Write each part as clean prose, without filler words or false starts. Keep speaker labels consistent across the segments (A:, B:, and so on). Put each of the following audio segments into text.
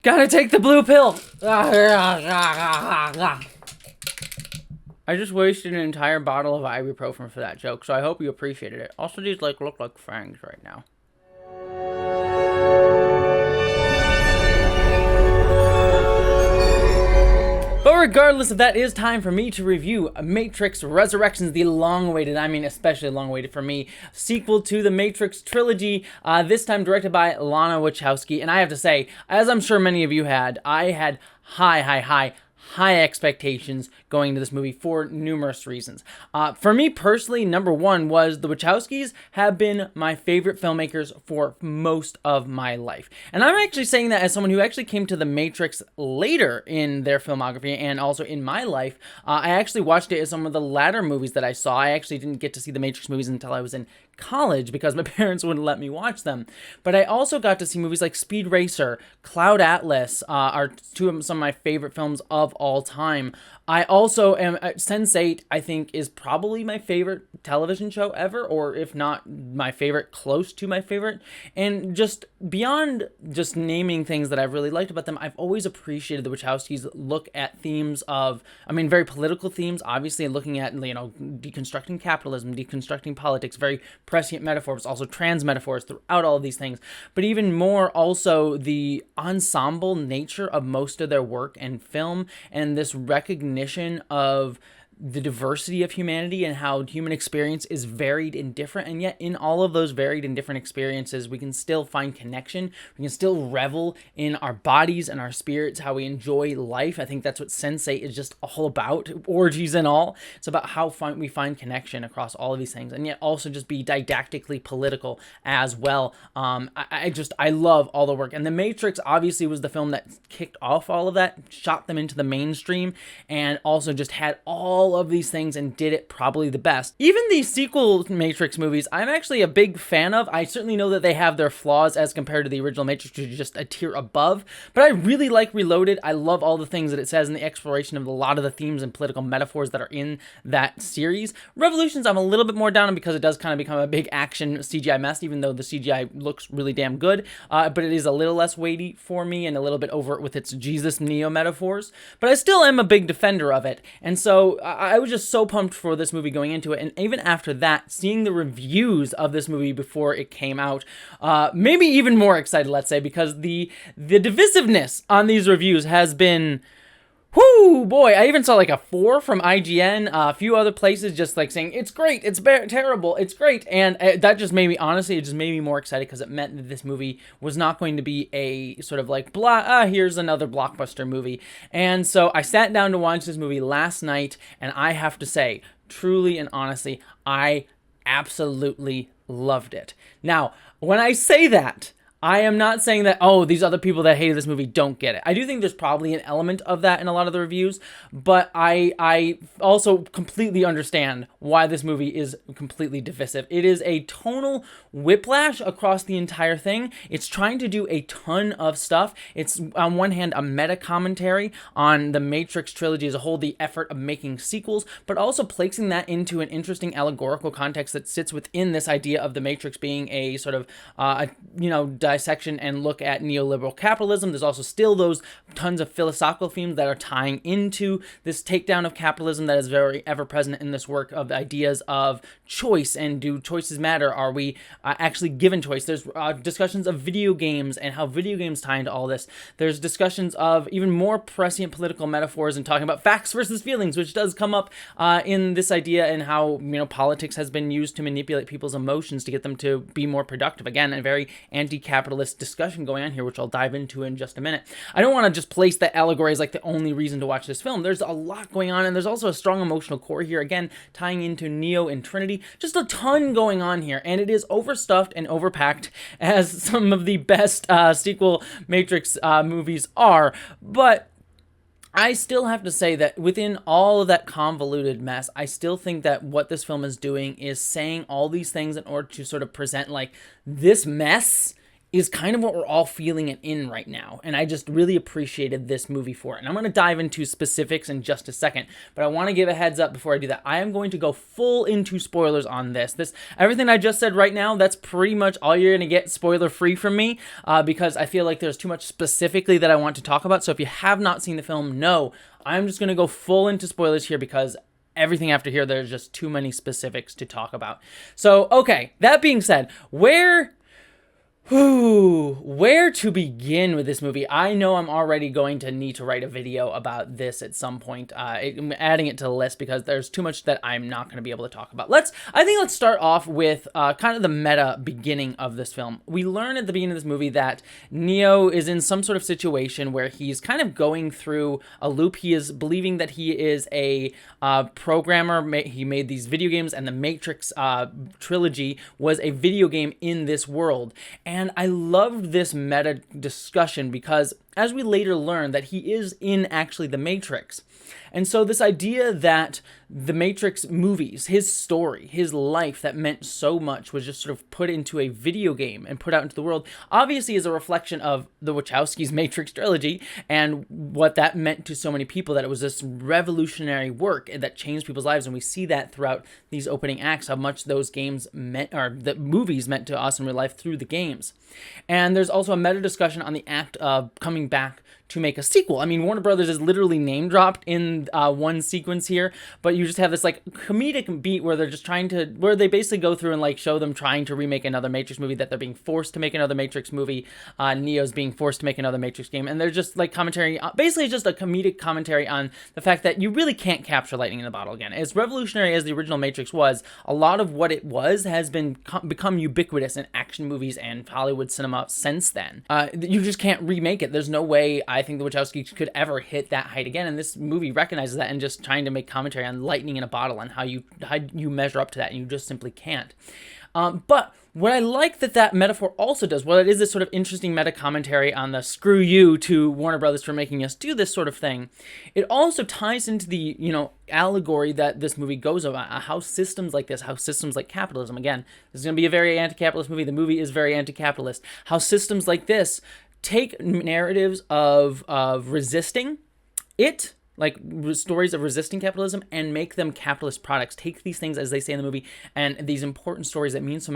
A: Gotta take the blue pill. I just wasted an entire bottle of ibuprofen for that joke, so I hope you appreciated it. Also, these look like fangs right now. But regardless of that, it is time for me to review Matrix Resurrections, the long-awaited, especially long-awaited for me, sequel to the Matrix trilogy, this time directed by Lana Wachowski. And I have to say, as I'm sure many of you had, I had high expectations going into this movie for numerous reasons. For me personally, number one was the Wachowskis have been my favorite filmmakers for most of my life. And I'm actually saying that as someone who actually came to the Matrix later in their filmography and also in my life. I actually watched it as some of the latter movies that I saw. I actually didn't get to see the Matrix movies until I was in college because my parents wouldn't let me watch them. But I also got to see movies like Speed Racer, Cloud Atlas, are some of my favorite films of all time. I also am Sense8, I think, is probably my favorite television show ever, or if not my favorite, close to my favorite. And just beyond just naming things that I've really liked about them, I've always appreciated the Wachowskis' look at themes of, very political themes, obviously, looking at, deconstructing capitalism, deconstructing politics, very prescient metaphors, also trans metaphors throughout all of these things, but even more also the ensemble nature of most of their work and film, and this recognition of the diversity of humanity and how human experience is varied and different, and yet in all of those varied and different experiences we can still find connection, we can still revel in our bodies and our spirits, how we enjoy life. I think that's what Sense8 is just all about, orgies and all. It's about how we find connection across all of these things, and yet also just be didactically political as well. I love all the work, and The Matrix obviously was the film that kicked off all of that, shot them into the mainstream, and also just had all of these things and did it probably the best. Even the sequel Matrix movies, I'm actually a big fan of. I certainly know that they have their flaws as compared to the original Matrix, which is just a tier above, but I really like Reloaded. I love all the things that it says in the exploration of a lot of the themes and political metaphors that are in that series. Revolutions, I'm a little bit more down on because it does kind of become a big action CGI mess, even though the CGI looks really damn good, but it is a little less weighty for me and a little bit overt with its Jesus Neo metaphors, but I still am a big defender of it. And so I was just so pumped for this movie going into it, and even after that, seeing the reviews of this movie before it came out, maybe even more excited, let's say, because the divisiveness on these reviews has been, whoo, boy. I even saw like a 4 from IGN, a few other places just like saying, it's great, it's terrible, it's great, and that just made me, honestly, it just made me more excited because it meant that this movie was not going to be a sort of like, here's another blockbuster movie. And so I sat down to watch this movie last night, and I have to say, truly and honestly, I absolutely loved it. Now, when I say that, I am not saying that, these other people that hated this movie don't get it. I do think there's probably an element of that in a lot of the reviews, but I also completely understand why this movie is completely divisive. It is a tonal whiplash across the entire thing. It's trying to do a ton of stuff. It's, on one hand, a meta-commentary on the Matrix trilogy as a whole, the effort of making sequels, but also placing that into an interesting allegorical context that sits within this idea of the Matrix being a sort of, dissection and look at neoliberal capitalism. There's also still those tons of philosophical themes that are tying into this takedown of capitalism that is very ever present in this work, of the ideas of choice and do choices matter? Are we actually given choice? There's discussions of video games and how video games tie into all this. There's discussions of even more prescient political metaphors and talking about facts versus feelings, which does come up in this idea, and how politics has been used to manipulate people's emotions to get them to be more productive. Again, a very anti-capitalist discussion going on here, which I'll dive into in just a minute. I don't want to just place that Allegories as like the only reason to watch this film. There's a lot going on, and there's also a strong emotional core here, again, tying into Neo and Trinity. Just a ton going on here, and it is overstuffed and overpacked, as some of the best sequel Matrix movies are, but I still have to say that within all of that convoluted mess, I still think that what this film is doing is saying all these things in order to sort of present like, this mess is kind of what we're all feeling it in right now. And I just really appreciated this movie for it. And I'm going to dive into specifics in just a second, but I want to give a heads up before I do that. I am going to go full into spoilers on this. Everything I just said right now, that's pretty much all you're going to get spoiler free from me, because I feel like there's too much specifically that I want to talk about. So if you have not seen the film, no, I'm just going to go full into spoilers here because everything after here, there's just too many specifics to talk about. So, okay, that being said, where to begin with this movie? I know I'm already going to need to write a video about this at some point. I'm adding it to the list because there's too much that I'm not going to be able to talk about. I think let's start off with kind of the meta beginning of this film. We learn at the beginning of this movie that Neo is in some sort of situation where he's kind of going through a loop. He is believing that he is a programmer. He made these video games, and the Matrix trilogy was a video game in this world. And I loved this meta discussion because as we later learn that he is in actually the Matrix. And so this idea that the Matrix movies, his story, his life that meant so much was just sort of put into a video game and put out into the world, obviously is a reflection of the Wachowskis' Matrix trilogy and what that meant to so many people, that it was this revolutionary work that changed people's lives. And we see that throughout these opening acts, how much those games meant, or the movies meant to us in real life through the games. And there's also a meta discussion on the act of coming back to make a sequel. I mean, Warner Brothers is literally name dropped in one sequence here, but you just have this like comedic beat where they're just where they basically go through and like show them trying to remake another Matrix movie, that they're being forced to make another Matrix movie. Neo's being forced to make another Matrix game, and they're just like commentary, basically just a comedic commentary on the fact that you really can't capture lightning in a bottle again. As revolutionary as the original Matrix was, a lot of what it was has become ubiquitous in action movies and Hollywood cinema since then. You just can't remake it. There's no way I think the Wachowskis could ever hit that height again, and this movie recognizes that and just trying to make commentary on lightning in a bottle and how you measure up to that, and you just simply can't. But what I like that metaphor also does, well, it is this sort of interesting meta commentary on the screw you to Warner Brothers for making us do this sort of thing. It also ties into the, allegory that this movie goes about, how systems like this, how systems like capitalism, again, this is going to be a very anti-capitalist movie. The movie is very anti-capitalist. How systems like this take narratives of resisting it, like stories of resisting capitalism, and make them capitalist products. Take these things, as they say in the movie, and these important stories that mean so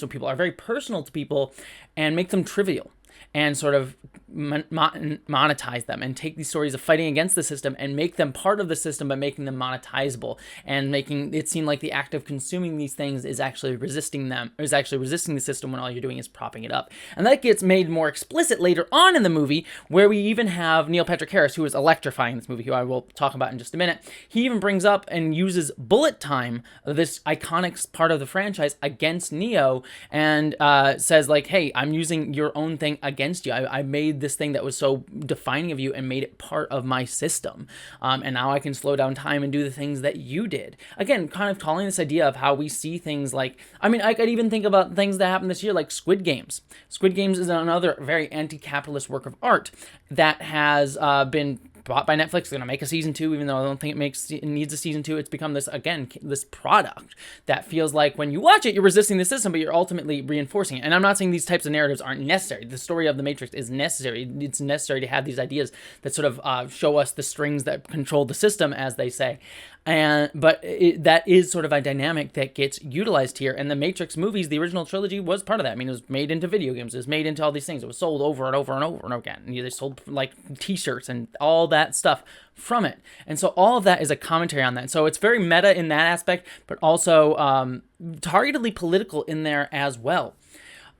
A: people are very personal to people, and make them trivial and sort of monetize them, and take these stories of fighting against the system and make them part of the system by making them monetizable and making it seem like the act of consuming these things is actually resisting the system, when all you're doing is propping it up. And that gets made more explicit later on in the movie, where we even have Neil Patrick Harris, who is electrifying this movie, who I will talk about in just a minute. He even brings up and uses bullet time, this iconic part of the franchise, against Neo, and says like, hey, I'm using your own thing against you. I made this thing that was so defining of you and made it part of my system. And now I can slow down time and do the things that you did. Again, kind of calling this idea of how we see things like, I could even think about things that happened this year, like Squid Games. Squid Games is another very anti-capitalist work of art that has been bought by Netflix. They're going to make a season 2, even though I don't think it needs a season 2. It's become this product that feels like when you watch it, you're resisting the system, but you're ultimately reinforcing it. And I'm not saying these types of narratives aren't necessary. The story of the Matrix is necessary. It's necessary to have these ideas that sort of show us the strings that control the system, as they say. But that is sort of a dynamic that gets utilized here. And the Matrix movies, the original trilogy, was part of that. It was made into video games. It was made into all these things. It was sold over and over and over and over again. And they sold like T-shirts and all that stuff from it. And so all of that is a commentary on that. So it's very meta in that aspect, but also targetedly political in there as well.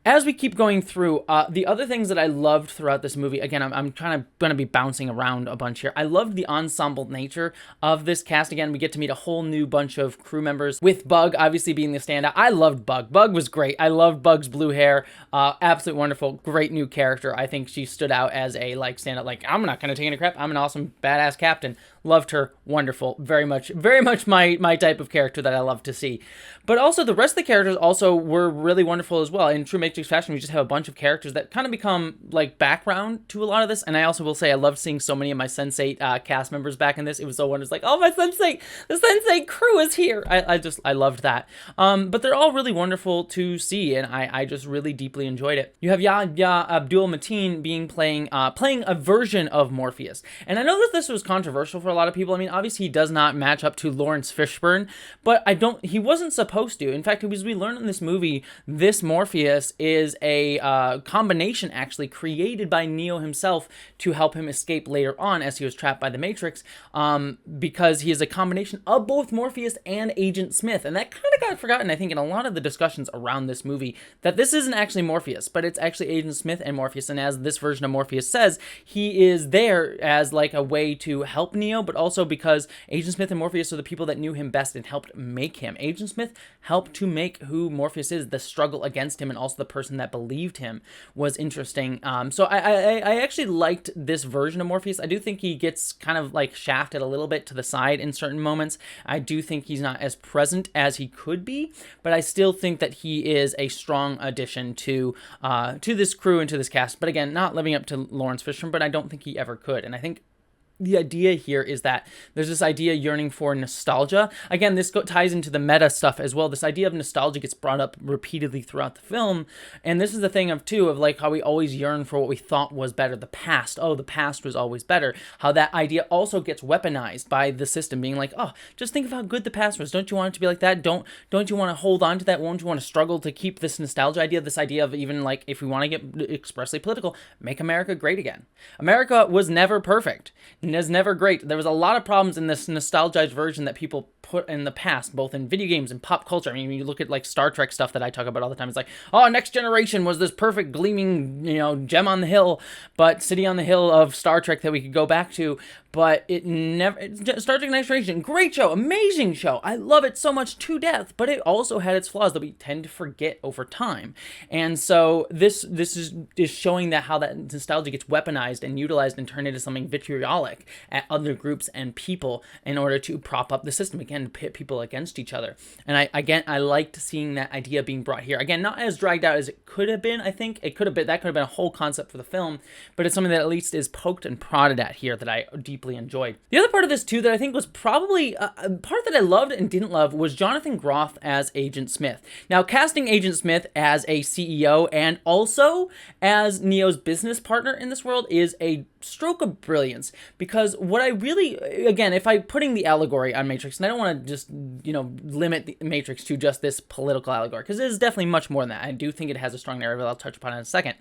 A: As we keep going through, the other things that I loved throughout this movie, again, I'm kind of going to be bouncing around a bunch here. I loved the ensemble nature of this cast. Again, we get to meet a whole new bunch of crew members, with Bug obviously being the standout. I loved Bug. Bug was great. I loved Bug's blue hair. Absolutely wonderful. Great new character. I think she stood out as a standout. I'm not going to take any crap. I'm an awesome, badass captain. Loved her. Wonderful. Very much my type of character that I love to see. But also the rest of the characters also were really wonderful as well. In true Matrix fashion, we just have a bunch of characters that kind of become like background to a lot of this. And I also will say I loved seeing so many of my Sense8 cast members back in this. It was so wonderful. Like, oh, my Sense8, the Sense8 crew is here. I loved that. But they're all really wonderful to see, and I just really deeply enjoyed it. You have Yahya Abdul Mateen playing a version of Morpheus. And I know that this was controversial for a lot of people. I mean, obviously he does not match up to Lawrence Fishburne, but he wasn't supposed to. In fact, as we learn in this movie, this Morpheus is a combination actually created by Neo himself to help him escape later on as he was trapped by the Matrix, because he is a combination of both Morpheus and Agent Smith. And that kind of got forgotten, I think, in a lot of the discussions around this movie, that this isn't actually Morpheus, but it's actually Agent Smith and Morpheus. And as this version of Morpheus says, he is there as like a way to help Neo, but also because Agent Smith and Morpheus are the people that knew him best and helped make him. Agent Smith helped to make who Morpheus is. The struggle against him and also the person that believed him was interesting. So I actually liked this version of Morpheus. I do think he gets kind of like shafted a little bit to the side in certain moments. I do think he's not as present as he could be, but I still think that he is a strong addition to this crew and to this cast. But again, not living up to Lawrence Fishburne, but I don't think he ever could. And I think the idea here is that there's this idea yearning for nostalgia. Again, this ties into the meta stuff as well. This idea of nostalgia gets brought up repeatedly throughout the film. And this is the thing of like how we always yearn for what we thought was better. The past. Oh, the past was always better. How that idea also gets weaponized by the system, being like, oh, just think of how good the past was. Don't you want it to be like that? Don't you want to hold on to that? Won't you want to struggle to keep this nostalgia idea? This idea of even like, if we want to get expressly political, make America great again. America was never perfect. Is never great. There was a lot of problems in this nostalgized version that people put in the past, both in video games and pop culture. I mean, when you look at like Star Trek stuff that I talk about all the time, it's like, oh, Next Generation was this perfect gleaming, gem on the hill, but city on the hill of Star Trek that we could go back to. But Star Trek Next Generation, great show, amazing show. I love it so much to death, but it also had its flaws that we tend to forget over time. And so this is showing that how that nostalgia gets weaponized and utilized and turned into something vitriolic at other groups and people in order to prop up the system again, to pit people against each other. And I liked seeing that idea being brought here. Again, not as dragged out as it could have been. I think that could have been a whole concept for the film, but it's something that at least is poked and prodded at here that I deeply enjoyed. The other part of this too that I think was probably a part that I loved and didn't love was Jonathan Groff as Agent Smith. Now, casting Agent Smith as a CEO and also as Neo's business partner in this world is a stroke of brilliance, because what I really, again, if I'm putting the allegory on Matrix, and I don't want to just, limit the Matrix to just this political allegory, because it is definitely much more than that. I do think it has a strong narrative I'll touch upon in a second,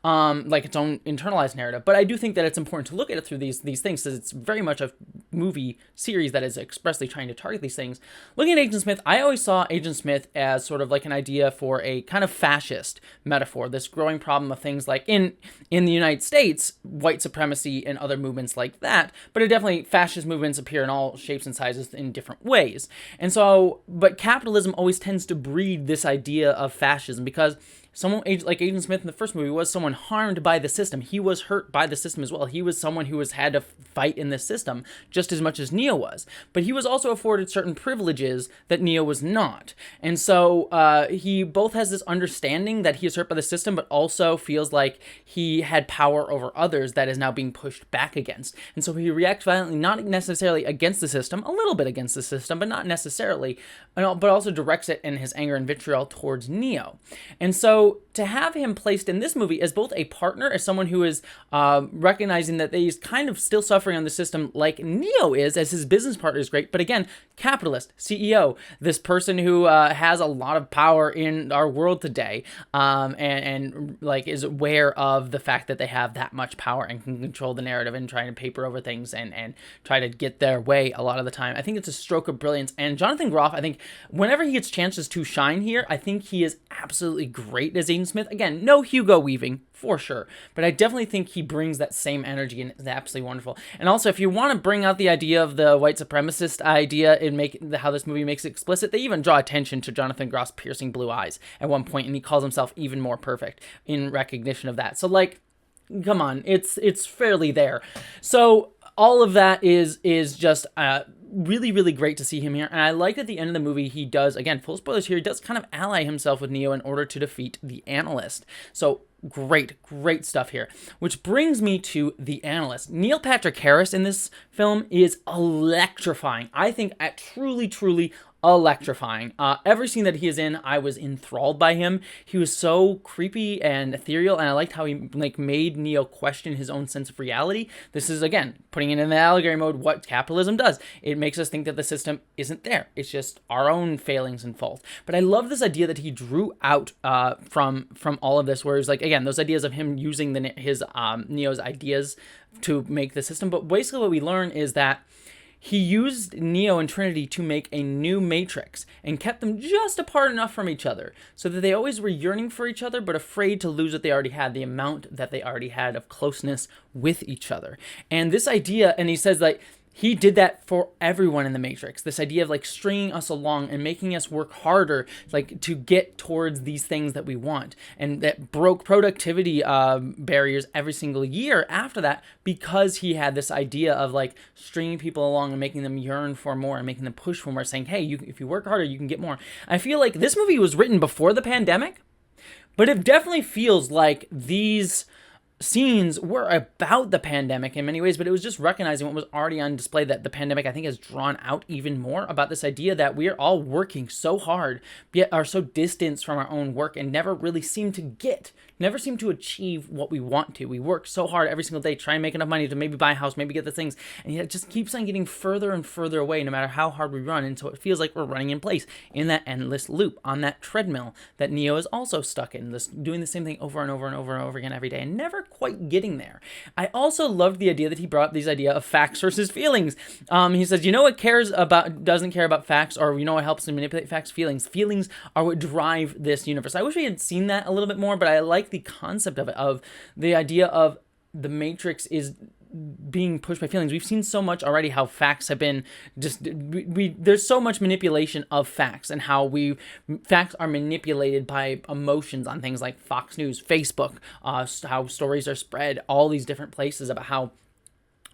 A: like its own internalized narrative, but I do think that it's important to look at it through these things, because it's very much a movie series that is expressly trying to target these things. Looking at Agent Smith, I always saw Agent Smith as sort of like an idea for a kind of fascist metaphor, this growing problem of things like in the United States, white supremacy and other movements like that, but it definitely, fascist movements appear in all shapes and sizes in different ways. And so, but capitalism always tends to breed this idea of fascism, because someone like Agent Smith in the first movie was someone harmed by the system. He was hurt by the system as well. He was someone who had to fight in this system just as much as Neo was. But he was also afforded certain privileges that Neo was not. And so he both has this understanding that he is hurt by the system, but also feels like he had power over others that is now being pushed back against. And so he reacts violently, not necessarily against the system, a little bit against the system, but not necessarily, but also directs it in his anger and vitriol towards Neo. And so to have him placed in this movie as both a partner, as someone who is recognizing that he's kind of still suffering on the system like Neo is, as his business partner is great, but again, capitalist, CEO, this person who has a lot of power in our world today, and like is aware of the fact that they have that much power and can control the narrative and trying to paper over things and try to get their way a lot of the time. I think it's a stroke of brilliance. And Jonathan Groff, I think whenever he gets chances to shine here, I think he is absolutely great as Agent Smith. Again, no Hugo Weaving for sure, but I definitely think he brings that same energy and is absolutely wonderful. And also, if you want to bring out the idea of the white supremacist idea and make how this movie makes it explicit, they even draw attention to Jonathan Groff's piercing blue eyes at one point, and he calls himself even more perfect in recognition of that. So like, come on, it's fairly there. So all of that is just really, really great to see him here. And I like at the end of the movie, he does, again, full spoilers here, he does kind of ally himself with Neo in order to defeat the Analyst. So great stuff here. Which brings me to the Analyst. Neil Patrick Harris in this film is electrifying. I think truly electrifying. Every scene that he is in, I was enthralled by him. He was so creepy and ethereal, and I liked how he made Neo question his own sense of reality. This is, again, putting it in the allegory mode, what capitalism does. It makes us think that the system isn't there. It's just our own failings and faults. But I love this idea that he drew out from all of this, where it's like, again, those ideas of him using Neo's ideas to make the system. But basically what we learn is that he used Neo and Trinity to make a new Matrix and kept them just apart enough from each other so that they always were yearning for each other but afraid to lose what they already had, the amount that they already had of closeness with each other. And this idea, and he says he did that for everyone in the Matrix. This idea of stringing us along and making us work harder, to get towards these things that we want, and that broke productivity barriers every single year after that, because he had this idea of stringing people along and making them yearn for more and making them push for more, saying, hey, if you work harder, you can get more. I feel like this movie was written before the pandemic, but it definitely feels like these scenes were about the pandemic in many ways, but it was just recognizing what was already on display, that the pandemic, I think, has drawn out even more about this idea that we are all working so hard, yet are so distanced from our own work and never seem to achieve what we want to. We work so hard every single day, try and make enough money to maybe buy a house, maybe get the things, and yet it just keeps on getting further and further away no matter how hard we run, and so it feels like we're running in place in that endless loop, on that treadmill that Neo is also stuck in, doing the same thing over and over and over and over again every day, and never quite getting there. I also loved the idea that he brought this idea of facts versus feelings. He says, you know what doesn't care about facts, or you know what helps to manipulate facts? Feelings. Feelings are what drive this universe. I wish we had seen that a little bit more, but I like the concept of it, of the idea of the Matrix is being pushed by feelings. We've seen so much already how facts have been there's so much manipulation of facts, and how facts are manipulated by emotions on things like Fox News, Facebook, how stories are spread, all these different places about how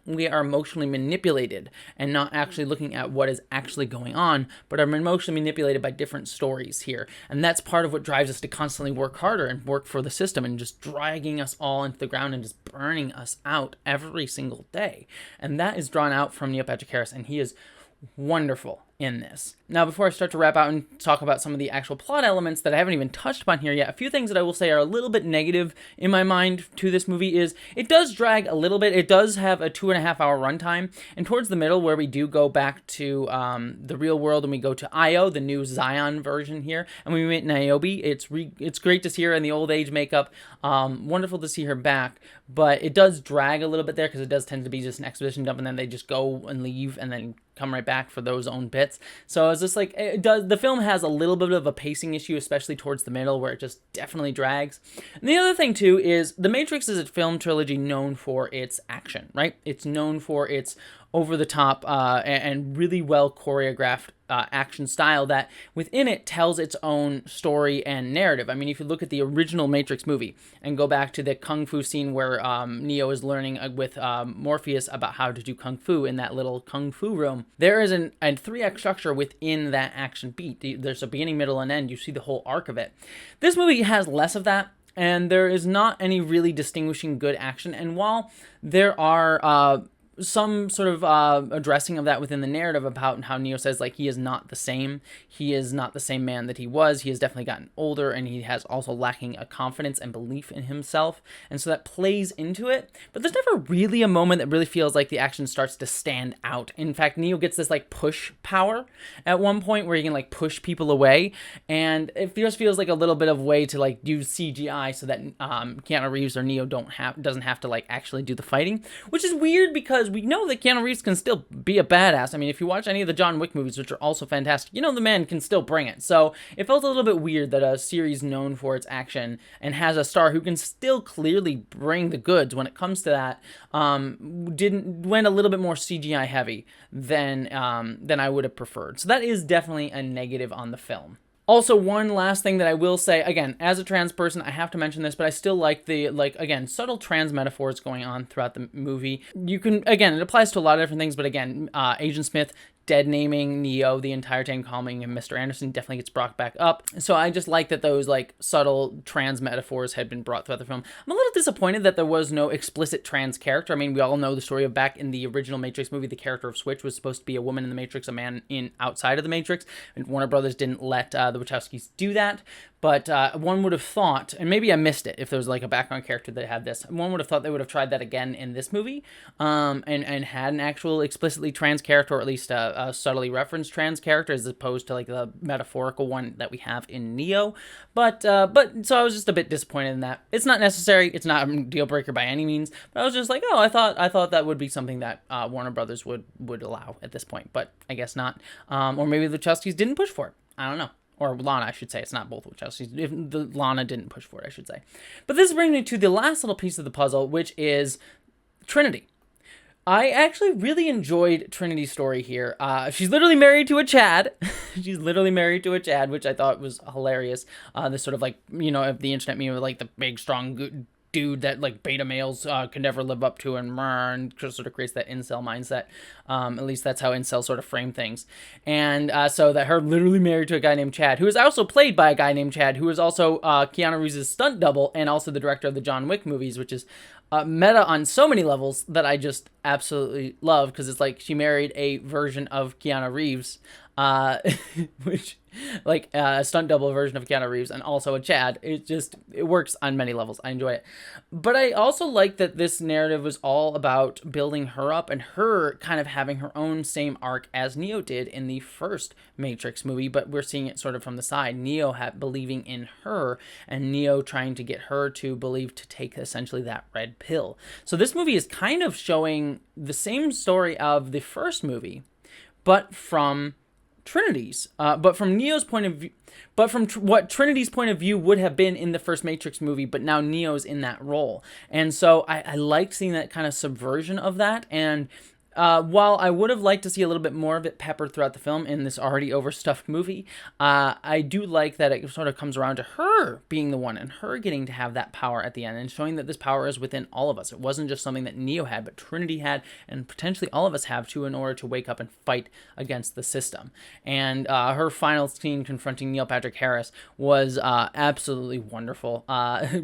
A: we are emotionally manipulated and not actually looking at what is actually going on, but are emotionally manipulated by different stories here. And that's part of what drives us to constantly work harder and work for the system, and just dragging us all into the ground and just burning us out every single day. And that is drawn out from Neil Patrick Harris, and he is wonderful in this. Now, before I start to wrap out and talk about some of the actual plot elements that I haven't even touched upon here yet, a few things that I will say are a little bit negative in my mind to this movie is it does drag a little bit. It does have a 2.5 hour runtime, and towards the middle, where we do go back to the real world and we go to Io, the new Zion version here, and we meet Niobe. It's great to see her in the old age makeup. Wonderful to see her back, but it does drag a little bit there because it does tend to be just an exposition dump, and then they just go and leave and then come right back for those own bits. So it's just the film has a little bit of a pacing issue, especially towards the middle, where it just definitely drags. And the other thing too is The Matrix is a film trilogy known for its action, right? It's known for its over-the-top and really well choreographed action style that within it tells its own story and narrative. I mean, if you look at the original Matrix movie and go back to the kung fu scene where Neo is learning with Morpheus about how to do kung fu in that little kung fu room, there is a 3-act structure within that action beat. There's a beginning, middle, and end. You see the whole arc of it. This movie has less of that, and there is not any really distinguishing good action. And while there are some sort of addressing of that within the narrative about how Neo says he is not the same. He is not the same man that he was. He has definitely gotten older, and he has also lacking a confidence and belief in himself. And so that plays into it. But there's never really a moment that really feels like the action starts to stand out. In fact, Neo gets this push power at one point where he can push people away. And it just feels like a little bit of way to use CGI so that Keanu Reeves or Neo doesn't have to actually do the fighting, which is weird because we know that Keanu Reeves can still be a badass. I mean, if you watch any of the John Wick movies, which are also fantastic, the man can still bring it. So it felt a little bit weird that a series known for its action and has a star who can still clearly bring the goods when it comes to that, went a little bit more CGI heavy than I would have preferred. So that is definitely a negative on the film. Also, one last thing that I will say, again, as a trans person, I have to mention this, but I still like the, again, subtle trans metaphors going on throughout the movie. You can, again, it applies to a lot of different things, but again, Agent Smith dead naming Neo the entire time, calling him Mr. Anderson, definitely gets brought back up. So I just like that those like subtle trans metaphors had been brought throughout the film. I'm a little disappointed that there was no explicit trans character. I mean, we all know the story of back in the original Matrix movie, the character of Switch was supposed to be a woman in the Matrix, a man in outside of the Matrix, and Warner Brothers didn't let the Wachowskis do that. But one would have thought, and maybe I missed it if there was like a background character that had this, one would have thought they would have tried that again in this movie, and had an actual explicitly trans character, or at least a subtly referenced trans character, as opposed to like the metaphorical one that we have in Neo. But so I was just a bit disappointed in that. It's not necessary. It's not a deal breaker by any means. But I was just like, oh, I thought that would be something that Warner Brothers would allow at this point. But I guess not. Or maybe the Wachowskis didn't push for it. I don't know. Or Lana, I should say. It's not both Wachowskis. If the Lana didn't push for it, I should say. But this brings me to the last little piece of the puzzle, which is Trinity. I actually really enjoyed Trinity's story here. She's literally married to a Chad. She's literally married to a Chad, which I thought was hilarious. This sort of like, you know, the internet meme of like the big, strong dude that like beta males can never live up to, and sort of creates that incel mindset. At least that's how incel sort of frame things. And so that her literally married to a guy named Chad, who is also played by a guy named Chad, who is also Keanu Reeves' stunt double and also the director of the John Wick movies, which is meta on so many levels that I just absolutely love, because it's like she married a version of Keanu Reeves, which like a stunt double version of Keanu Reeves and also a Chad. It works on many levels. I enjoy it. But I also like that this narrative was all about building her up and her kind of having her own same arc as Neo did in the first Matrix movie, but we're seeing it sort of from the side. Neo believing in her, and Neo trying to get her to believe to take essentially that red pill. So this movie is kind of showing the same story of the first movie, but from Trinity's, but from Neo's point of view, but from what Trinity's point of view would have been in the first Matrix movie, but now Neo's in that role. And so I liked seeing that kind of subversion of that. And while I would have liked to see a little bit more of it peppered throughout the film in this already overstuffed movie, I do like that it sort of comes around to her being the one and her getting to have that power at the end and showing that this power is within all of us. It wasn't just something that Neo had, but Trinity had, and potentially all of us have too, in order to wake up and fight against the system. And her final scene confronting Neil Patrick Harris was absolutely wonderful,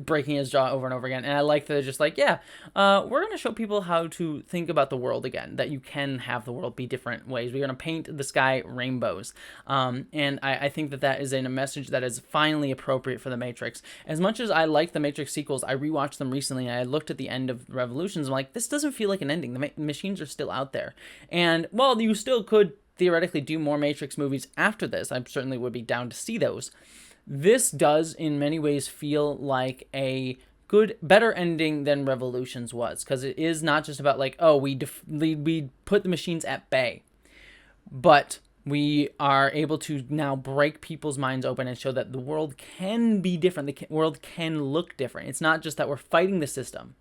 A: breaking his jaw over and over again. And I like that it's just like, yeah, we're going to show people how to think about the world again, that you can have the world be different ways. We're going to paint the sky rainbows. And I think that is a message that is finally appropriate for The Matrix. As much as I like the Matrix sequels, I rewatched them recently and I looked at the end of Revolutions. I'm like, this doesn't feel like an ending. The machines are still out there. And while you still could theoretically do more Matrix movies after this, I certainly would be down to see those. This does in many ways feel like a better ending than Revolutions was, because it is not just about like, oh, we put the machines at bay, but we are able to now break people's minds open and show that the world can be different. The world can look different. It's not just that we're fighting the system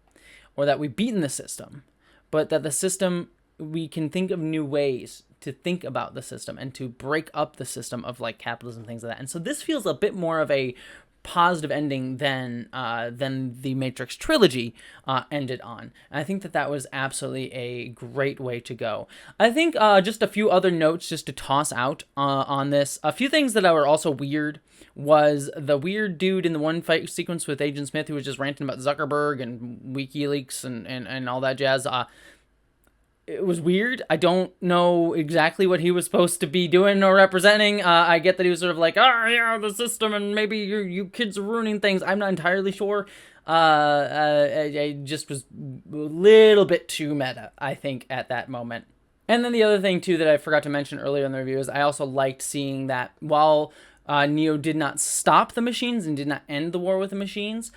A: or that we've beaten the system, but that the system, we can think of new ways to think about the system and to break up the system of like capitalism, things like that. And so this feels a bit more of a positive ending than the Matrix trilogy ended on. And I think that was absolutely a great way to go. I think just a few other notes just to toss out on this. A few things that were also weird was the weird dude in the one fight sequence with Agent Smith who was just ranting about Zuckerberg and WikiLeaks and all that jazz. It was weird. I don't know exactly what he was supposed to be doing or representing. I get that he was sort of like, oh, yeah, the system, and maybe you kids are ruining things. I'm not entirely sure. I just was a little bit too meta, I think, at that moment. And then the other thing, too, that I forgot to mention earlier in the review is I also liked seeing that while Neo did not stop the machines and did not end the war with the machines,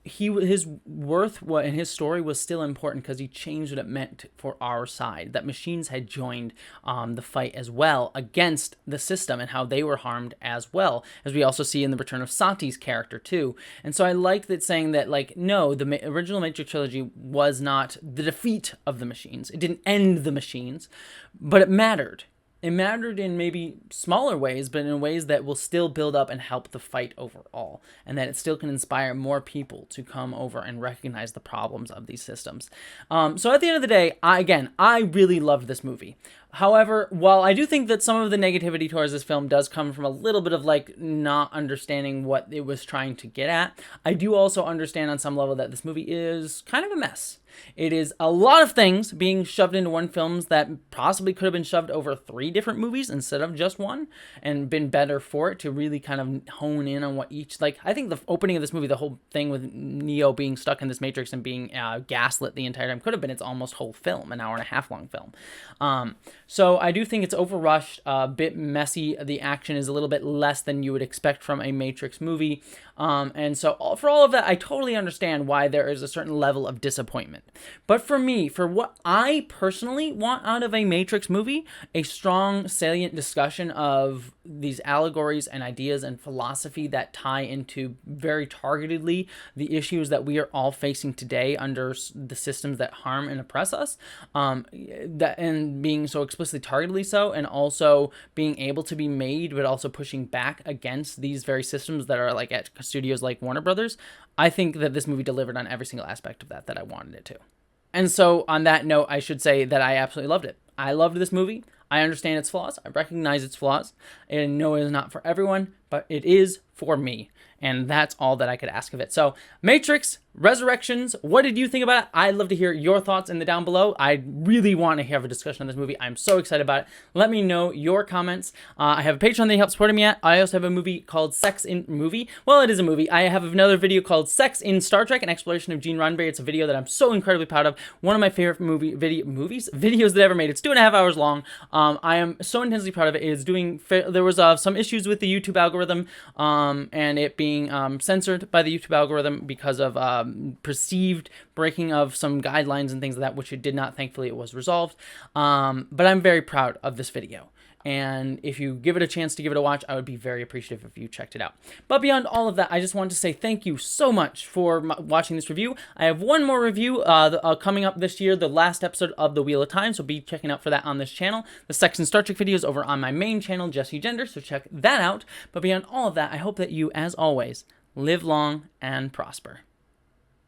A: his worth and his story was still important because he changed what it meant for our side, that machines had joined the fight as well against the system and how they were harmed as well, as we also see in the return of Sati's character too. And so I like that, saying that, like, no, the original Matrix trilogy was not the defeat of the machines. It didn't end the machines, but it mattered. It mattered in maybe smaller ways, but in ways that will still build up and help the fight overall, and that it still can inspire more people to come over and recognize the problems of these systems. So at the end of the day, I really loved this movie. However, while I do think that some of the negativity towards this film does come from a little bit of like not understanding what it was trying to get at, I do also understand on some level that this movie is kind of a mess. It is a lot of things being shoved into one film that possibly could have been shoved over 3 different movies instead of just one, and been better for it to really kind of hone in on what each, like, I think the opening of this movie, the whole thing with Neo being stuck in this matrix and being gaslit the entire time could have been its almost whole film, an hour and a half long film. So I do think it's overrushed, a bit messy. The action is a little bit less than you would expect from a Matrix movie. And so for all of that, I totally understand why there is a certain level of disappointment. But for me, for what I personally want out of a Matrix movie, a strong, salient discussion of these allegories and ideas and philosophy that tie into very targetedly the issues that we are all facing today under the systems that harm and oppress us, and being so explicitly targetedly so, and also being able to be made, but also pushing back against these very systems that are like at studios like Warner Brothers. I think that this movie delivered on every single aspect of that I wanted it to. And so on that note, I should say that I absolutely loved it. I loved this movie. I understand its flaws. I recognize its flaws. And know it is not for everyone, but it is for me. And that's all that I could ask of it. So, Matrix Resurrections, what did you think about it? I'd love to hear your thoughts in the down below. I really want to have a discussion on this movie. I'm so excited about it. Let me know your comments. I have a Patreon that you help supporting me at. I also have a movie called Sex in Movie. Well, it is a movie. I have another video called Sex in Star Trek, an exploration of Gene Roddenberry. It's a video that I'm so incredibly proud of. One of my favorite videos that I ever made. It's 2.5 hours long. I am so intensely proud of it. It is doing. There was some issues with the YouTube algorithm, and it being censored by the YouTube algorithm because of perceived breaking of some guidelines and things like that, which it did not. Thankfully, it was resolved. But I'm very proud of this video. And if you give it a chance to give it a watch, I would be very appreciative if you checked it out. But beyond all of that, I just wanted to say thank you so much for watching this review. I have one more review coming up this year, the last episode of The Wheel of Time, so be checking out for that on this channel. The Sex and Star Trek video is over on my main channel, Jessie Gender, so check that out. But beyond all of that, I hope that you, as always, live long and prosper.